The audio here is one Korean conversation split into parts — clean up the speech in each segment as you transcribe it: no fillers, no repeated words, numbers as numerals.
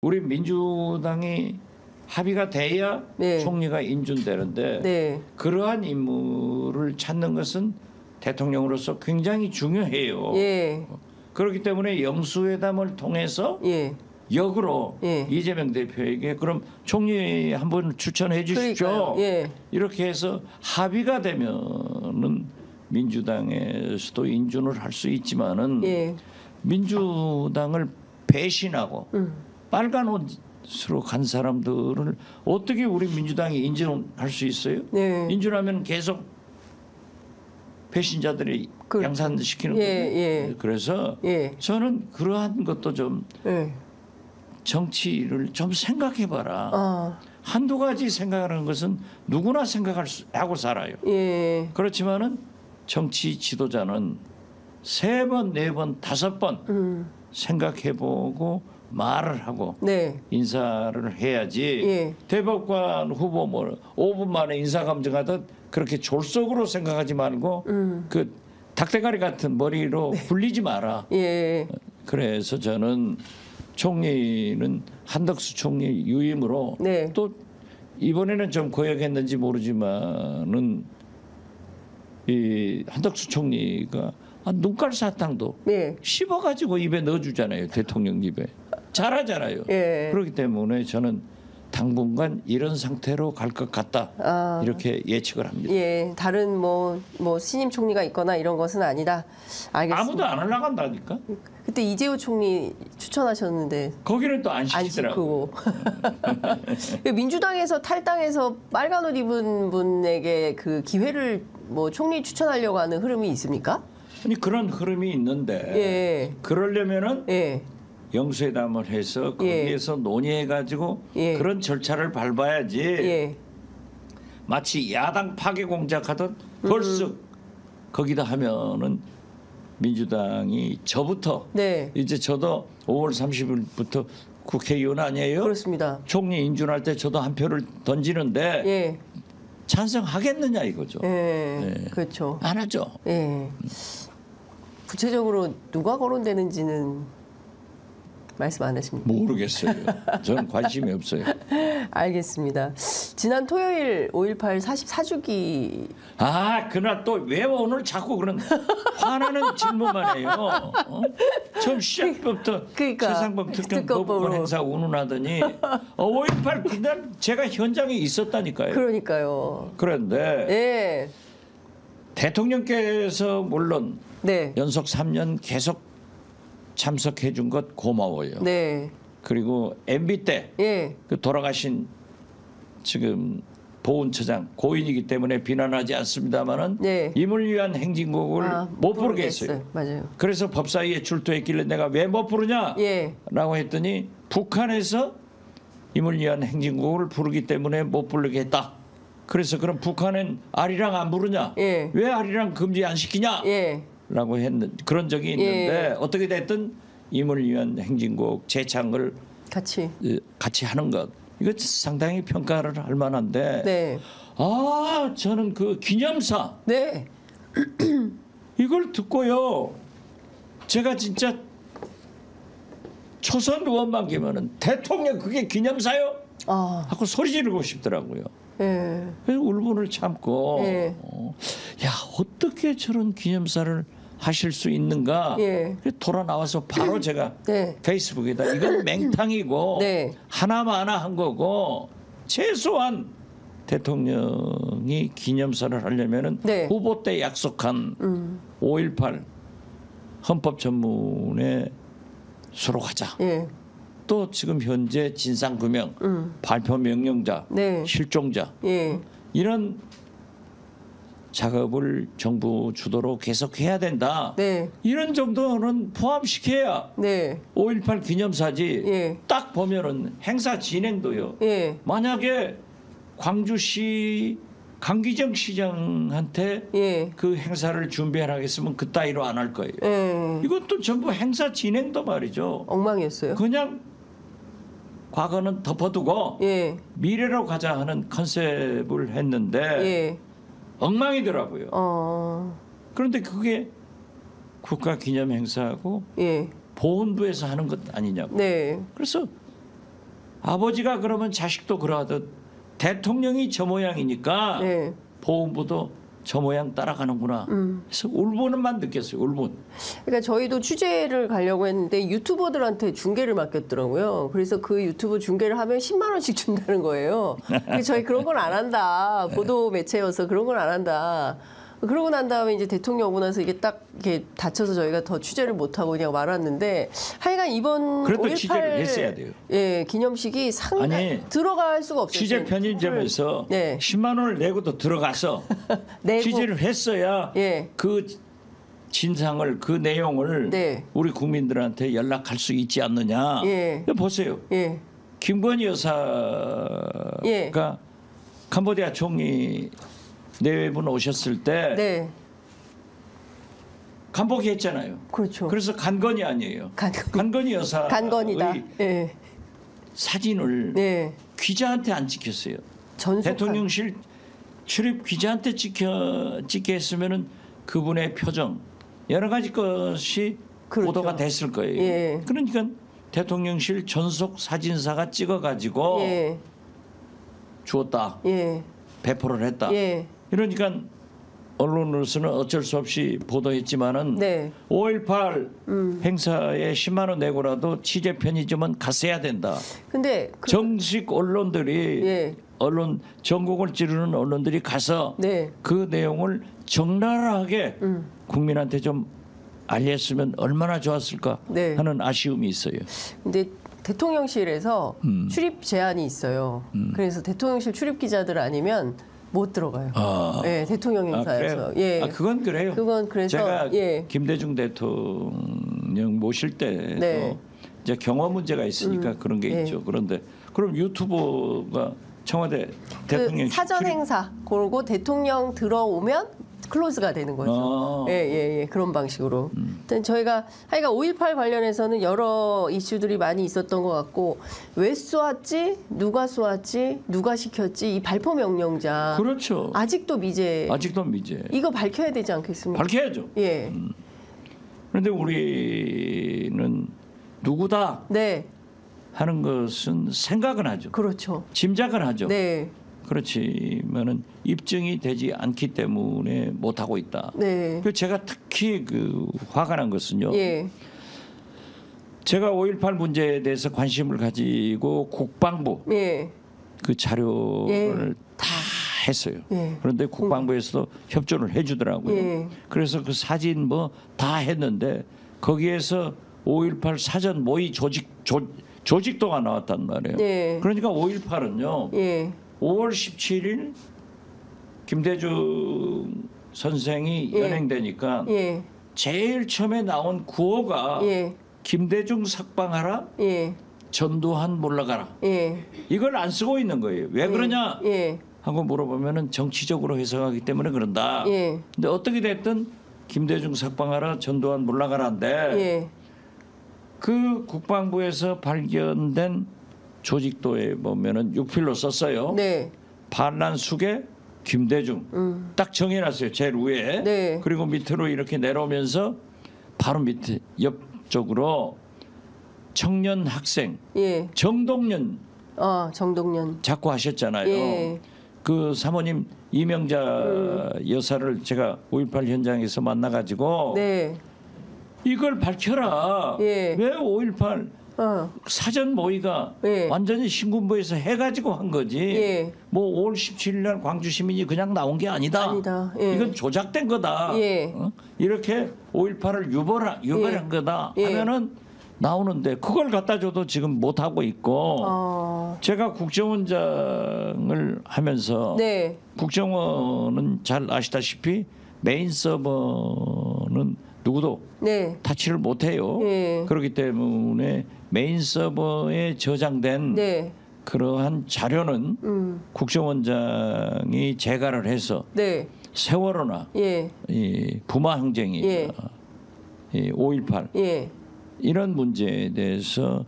우리 민주당이 합의가 돼야 네. 총리가 인준되는데 네. 그러한 인물을 찾는 것은 대통령으로서 굉장히 중요해요. 예. 그렇기 때문에 영수회담을 통해서 예. 역으로 예. 이재명 대표에게 그럼 총리 한번 추천해 주십시오. 그러니까요. 예. 이렇게 해서 합의가 되면은 민주당에서도 인준을 할 수 있지만은 예. 민주당을 배신하고 빨간 옷으로 간 사람들을 어떻게 우리 민주당이 인준할 수 있어요? 네. 인준하면 계속 배신자들이 그- 양산시키는 예, 거예요. 예. 그래서 예. 저는 그러한 것도 좀 예. 정치를 좀 생각해봐라. 아. 한두 가지 생각하는 것은 누구나 하고 살아요. 예. 그렇지만은 정치 지도자는 3번, 4번, 5번 생각해보고 말을 하고 네. 인사를 해야지. 예. 대법관 후보 뭐 5분 만에 인사 감정하듯 그렇게 졸속으로 생각하지 말고 그 닭대가리 같은 머리로 굴리지 마라. 예. 그래서 저는 총리는 한덕수 총리 유임으로 네. 또 이번에는 좀 거역했는지 모르지만은 이 한덕수 총리가 눈깔 사탕도 예. 씹어가지고 입에 넣어주잖아요. 대통령 입에. 잘하잖아요. 예. 그렇기 때문에 저는 당분간 이런 상태로 갈 것 같다. 아. 이렇게 예측을 합니다. 예. 다른 뭐 신임 총리가 있거나 이런 것은 아니다. 알겠습니다. 아무도 안 올라간다니까. 그때 이재호 총리 추천하셨는데 거기는 또 안 안 시키더라고. 시키고 민주당에서 탈당해서 빨간 옷 입은 분에게 그 기회를 뭐 총리 추천하려고 하는 흐름이 있습니까? 아니 그런 흐름이 있는데 예. 그러려면은 예. 영수회담을 해서 거기에서 논의해가지고 예. 그런 절차를 밟아야지. 예. 마치 야당 파괴 공작하듯 벌써 거기다 하면은 민주당이 저부터 네. 이제 저도 5월 30일부터 국회의원 아니에요? 그렇습니다. 총리 인준할 때 저도 한 표를 던지는데 예. 찬성하겠느냐 이거죠. 예. 네. 그렇죠. 안 하죠. 예. 구체적으로 누가 거론되는지는 말씀 안 하십니까? 모르겠어요. 저는 관심이 없어요. 알겠습니다. 지난 토요일 5.18 44주기 아, 그날 또 왜 오늘 자꾸 그런 화나는 질문만 해요. 처음 시작부터 그러니까, 최상범 특검 특검법으로. 법원 행사 운운하더니 5.18 그날 제가 현장에 있었다니까요. 그러니까요. 그런데 예. 대통령께서 물론 네. 연속 3년 계속 참석해 준 것 고마워요. 네. 그리고 MB 때 예. 그 돌아가신 지금 보훈처장 고인이기 때문에 비난하지 않습니다만은 네. 임을 위한 행진곡을 못 부르게 했어요. 맞아요. 그래서 법사위에 출두했길래 내가 왜 못 부르냐? 예. 라고 했더니 북한에서 임을 위한 행진곡을 부르기 때문에 못 부르게 했다. 그래서 그럼 북한은 아리랑 안 부르냐? 예. 왜 아리랑 금지 안 시키냐? 예. 라고 했는 그런 적이 있는데 예. 어떻게 됐든 임을 위한 행진곡 재창을 같이 하는 것 이거 상당히 평가를 할 만한데 네. 아 저는 그 기념사 네. 이걸 듣고요 제가 진짜 초선 의원만 계면은 대통령 그게 기념사요? 아. 하고 소리 지르고 싶더라고요. 예. 그래서 울분을 참고 예. 야 어떻게 저런 기념사를 하실 수 있는가? 예. 돌아 나와서 바로 제가 네. 페이스북에다 이건 맹탕이고 네. 하나마나 한 거고 최소한 대통령이 기념사를 하려면은 네. 후보 때 약속한 5.18 헌법 전문에 수록하자. 예. 또 지금 현재 진상규명, 발표 명령자, 네. 실종자 예. 이런 작업을 정부 주도로 계속해야 된다. 네. 이런 정도는 포함시켜야 네. 5.18 기념사지. 예. 딱 보면은 행사 진행도요. 예. 만약에 광주시 강기정 시장한테 예. 그 행사를 준비하라 했으면 그따위로 안 할 거예요. 예. 이것도 전부 행사 진행도 말이죠. 엉망이었어요. 그냥 과거는 덮어두고 예. 미래로 가자 하는 컨셉을 했는데 예. 엉망이더라고요. 그런데 그게 국가기념 행사하고 예. 보훈부에서 하는 것 아니냐고. 네. 그래서 아버지가 그러면 자식도 그러하듯 대통령이 저 모양이니까 네. 보훈부도 저 모양 따라가는구나. 그래서 울분만 느꼈어요. 울분. 그러니까 저희도 취재를 가려고 했는데 유튜버들한테 중계를 맡겼더라고요. 그래서 그 유튜브 중계를 하면 10만 원씩 준다는 거예요. 그래서 저희 그런 건 안 한다. 보도 매체여서 그런 건 안 한다. 그러고 난 다음에 이제 대통령 오고 나서 이게 딱 이렇게 다쳐서 저희가 더 취재를 못 하고 그냥 말았는데 하여간 이번 그래도 5.18 취재를 했어야 돼요. 예, 기념식이 상당히 들어갈 수가 없어요. 취재 편의점에서 네. 10만 원을 내고도 들어가서 내고. 취재를 했어야 예. 그 진상을 그 내용을 네. 우리 국민들한테 연락할 수 있지 않느냐. 예. 보세요. 예. 김건희 여사가 예. 캄보디아 총리 내외분 오셨을 때 네. 간복이 했잖아요. 그렇죠. 그래서 간건이 아니에요. 간건이 여사의 간건이다. 예. 사진을 네. 기자한테 안 찍혔어요. 전속한. 대통령실 출입 기자한테 찍게 했으면은 그분의 표정 여러 가지 것이 그렇죠. 보도가 됐을 거예요. 예. 그러니까 대통령실 전속 사진사가 찍어가지고 예. 주었다. 예. 배포를 했다. 예. 이러니까 언론으로서는 어쩔 수 없이 보도했지만은 네. 5.18 행사에 10만 원 내고라도 취재 편의점은 갔어야 된다. 근데 정식 언론들이 예. 언론 전국을 찌르는 언론들이 가서 네. 그 내용을 적나라하게 국민한테 좀 알렸으면 얼마나 좋았을까 네. 하는 아쉬움이 있어요. 근데 대통령실에서 출입 제한이 있어요. 그래서 대통령실 출입 기자들 아니면 못 들어가요. 예, 대통령 행사에서. 그래요? 예. 그건 그래요. 그건 그래서 제가 예. 김대중 대통령 모실 때도 네. 이제 경호 문제가 있으니까 그런 게 예. 있죠. 그런데 그럼 유튜버가 청와대 그 대통령 사전 행사 그러고 대통령 들어오면 클로즈가 되는 거죠. 예. 그런 방식으로. 일단 저희가 하여간 5.18 관련해서는 여러 이슈들이 많이 있었던 것 같고 왜 쏘았지, 누가 쏘았지, 누가 시켰지 이 발포 명령자 그렇죠. 아직도 미제. 아직도 미제. 이거 밝혀야 되지 않겠습니까? 밝혀야죠. 예. 그런데 우리는 누구다 네. 하는 것은 생각은 하죠. 그렇죠. 짐작은 하죠. 네. 그렇지만은 입증이 되지 않기 때문에 못 하고 있다. 네. 그 제가 특히 화가 난 것은요. 예. 제가 5.18 문제에 대해서 관심을 가지고 국방부 예. 그 자료를 다 했어요. 예. 그런데 국방부에서도 협조를 해주더라고요. 예. 그래서 그 사진 뭐 다 했는데 거기에서 5.18 사전 모의 조직도가 나왔단 말이에요. 예. 그러니까 5.18은요. 예. 5월 17일 김대중 선생이 예. 연행되니까 예. 제일 처음에 나온 구호가 예. 김대중 석방하라, 예. 전두환 물러가라. 예. 이걸 안 쓰고 있는 거예요. 왜 그러냐 예. 하고 물어보면은 정치적으로 해석하기 때문에 그런다. 예. 근데 어떻게 됐든 김대중 석방하라, 전두환 물러가라인데 예. 그 국방부에서 발견된 조직도에 보면은 6필로 썼어요. 네. 반란 수계 김대중 딱 정해놨어요. 제일 위에. 네. 그리고 밑으로 이렇게 내려오면서 바로 밑에 옆쪽으로 청년 학생 예. 정동연 정동연. 자꾸 하셨잖아요. 예. 그 사모님 이명자 여사를 제가 5.18 현장에서 만나가지고 네. 이걸 밝혀라. 예. 왜 5.18 사전 모의가 예. 완전히 신군부에서 해가지고 한 거지. 예. 뭐 5월 17일 날 광주 시민이 그냥 나온 게 아니다. 아니다. 예. 이건 조작된 거다. 예. 이렇게 5.18을 유발한 거다 예. 하면은 나오는데 그걸 갖다 줘도 지금 못 하고 있고. 제가 국정원장을 하면서 네. 국정원은 잘 아시다시피 메인 서버는 누구도 네. 타치를 못해요. 예. 그렇기 때문에 메인 서버에 저장된 네. 그러한 자료는 국정원장이 재가를 해서 네. 세월호나 예. 이 부마 항쟁이 예. 이 5.18 예. 이런 문제에 대해서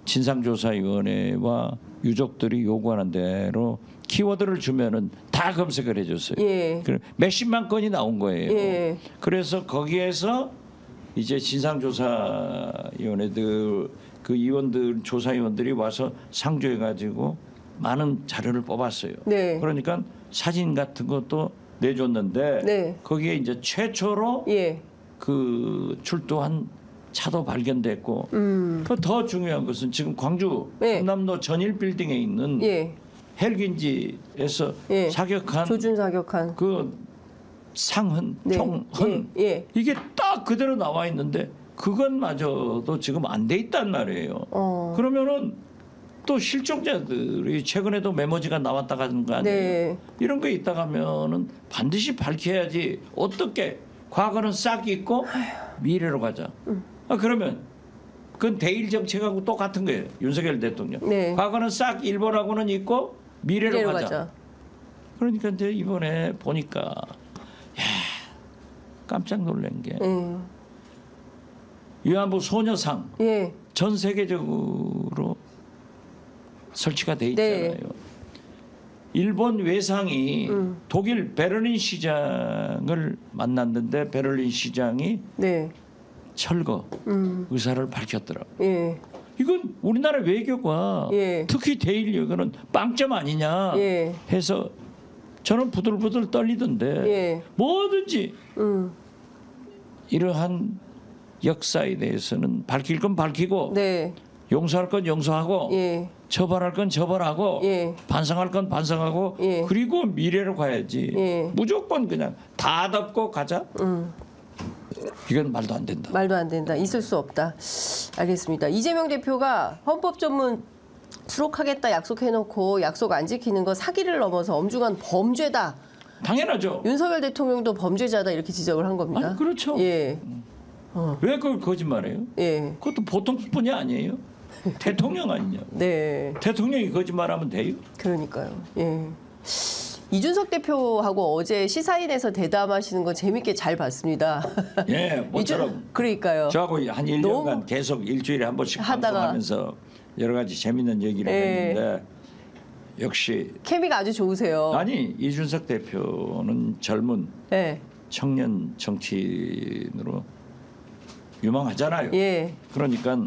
진상조사위원회와 유족들이 요구하는 대로 키워드를 주면은 다 검색을 해줬어요. 예. 몇십만 건이 나온 거예요. 예. 그래서 거기에서 이제 진상조사위원회들 그 의원들 조사위원들이 와서 상조해가지고 많은 자료를 뽑았어요. 네. 그러니까 사진 같은 것도 내줬는데 네. 거기에 이제 최초로 예. 그 출두한 차도 발견됐고 그 더 중요한 것은 지금 광주 네. 한남로 전일 빌딩에 있는 예. 헬기인지에서 예. 사격한 조준 사격한. 그 상흔, 네. 총흔 예. 예. 이게 딱 그대로 나와 있는데 그것마저도 지금 안 돼 있단 말이에요. 그러면은 또 실종자들이 최근에도 메모지가 나왔다 가는 거 아니에요? 네. 이런 거 있다 가면은 반드시 밝혀야지. 어떻게 과거는 싹 잊고 미래로 가자. 그러면 그건 대일 정책하고 똑같은 거예요. 윤석열 대통령. 네. 과거는 싹 일본하고는 잊고 미래로 미래로 가자. 가자. 그러니까 이제 이번에 보니까 야, 깜짝 놀란 게 위안부 소녀상 예. 전 세계적으로 설치가 돼 있잖아요. 네. 일본 외상이 독일 베를린 시장을 만났는데 베를린 시장이 네. 철거 의사를 밝혔더라고요. 예. 이건 우리나라 외교가 예. 특히 대일 여거는 빵점 아니냐 예. 해서 저는 부들부들 떨리던데 예. 뭐든지 이러한 역사에 대해서는 밝힐 건 밝히고 네. 용서할 건 용서하고 예. 처벌할 건 처벌하고 예. 반성할 건 반성하고 예. 그리고 미래로 가야지. 예. 무조건 그냥 다 덮고 가자. 이건 말도 안 된다. 말도 안 된다. 있을 수 없다. 알겠습니다. 이재명 대표가 헌법 전문 수록하겠다 약속해놓고 약속 안 지키는 거 사기를 넘어서 엄중한 범죄다. 당연하죠. 윤석열 대통령도 범죄자다 이렇게 지적을 한 겁니다. 아니, 그렇죠. 예. 왜 그걸 거짓말해요? 예. 그것도 보통 수준이 아니에요. 대통령 아니냐. 네. 대통령이 거짓말하면 돼요? 그러니까요. 예. 이준석 대표하고 어제 시사인에서 대담하시는 거 재밌게 잘 봤습니다. 예, 모처럼 그러니까요. 저하고 한 1년간 너무 계속 일주일에 한 번씩 하다가 방송하면서 여러 가지 재밌는 얘기를 예. 했는데 역시 케미가 아주 좋으세요. 아니 이준석 대표는 젊은 예. 청년 정치인으로 유망하잖아요. 예. 그러니까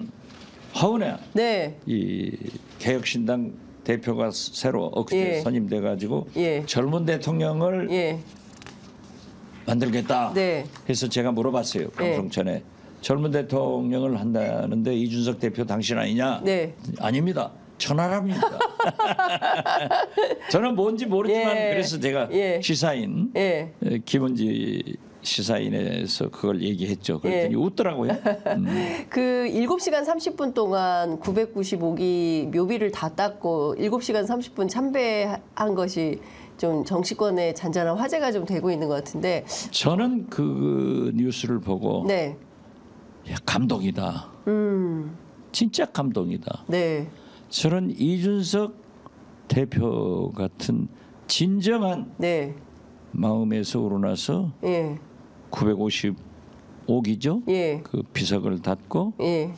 허은혜 네. 이 개혁신당 대표가 새로 엊그제 예. 선임돼 가지고 예. 젊은 대통령을 예. 만들겠다 네. 해서 제가 물어봤어요. 방송 전에 젊은 대통령을 한다는데 이준석 대표 당신 아니냐? 네. 아닙니다. 천하람입니다. 저는 뭔지 모르지만 예. 그래서 제가 예. 시사인 예. 김은지 시사인에서 그걸 얘기했죠. 그랬더니 예. 웃더라고요. 그 7시간 30분 동안 995기 묘비를 다 닦고 7시간 30분 참배한 것이 좀 정치권의 잔잔한 화제가 좀 되고 있는 것 같은데. 저는 그 뉴스를 보고 네. 야, 감동이다. 진짜 감동이다. 네. 저는 이준석 대표 같은 진정한 네. 마음에서 우러나서 예. 955기죠. 예. 그 비석을 닫고 예.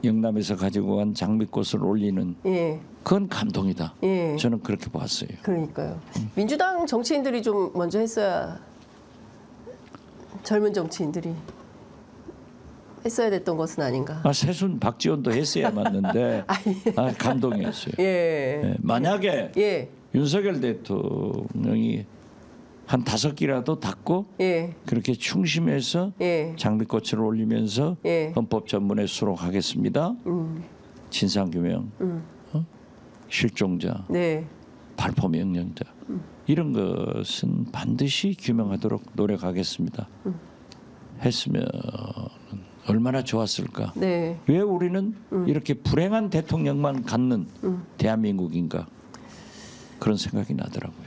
영남에서 가지고 간 장미꽃을 올리는 예. 그건 감동이다. 예. 저는 그렇게 봤어요. 그러니까요. 민주당 정치인들이 좀 먼저 했어야 젊은 정치인들이 했어야 됐던 것은 아닌가. 세순 박지원도 했어야 맞는데 감동이었어요. 예. 예, 만약에 예. 윤석열 대통령이 한 5기라도 닫고 예. 그렇게 충심해서 예. 장미꽃을 올리면서 예. 헌법 전문에 수록하겠습니다. 진상규명, 실종자, 네. 발포 명령자 이런 것은 반드시 규명하도록 노력하겠습니다. 했으면 얼마나 좋았을까. 네. 왜 우리는 이렇게 불행한 대통령만 갖는 대한민국인가 그런 생각이 나더라고요.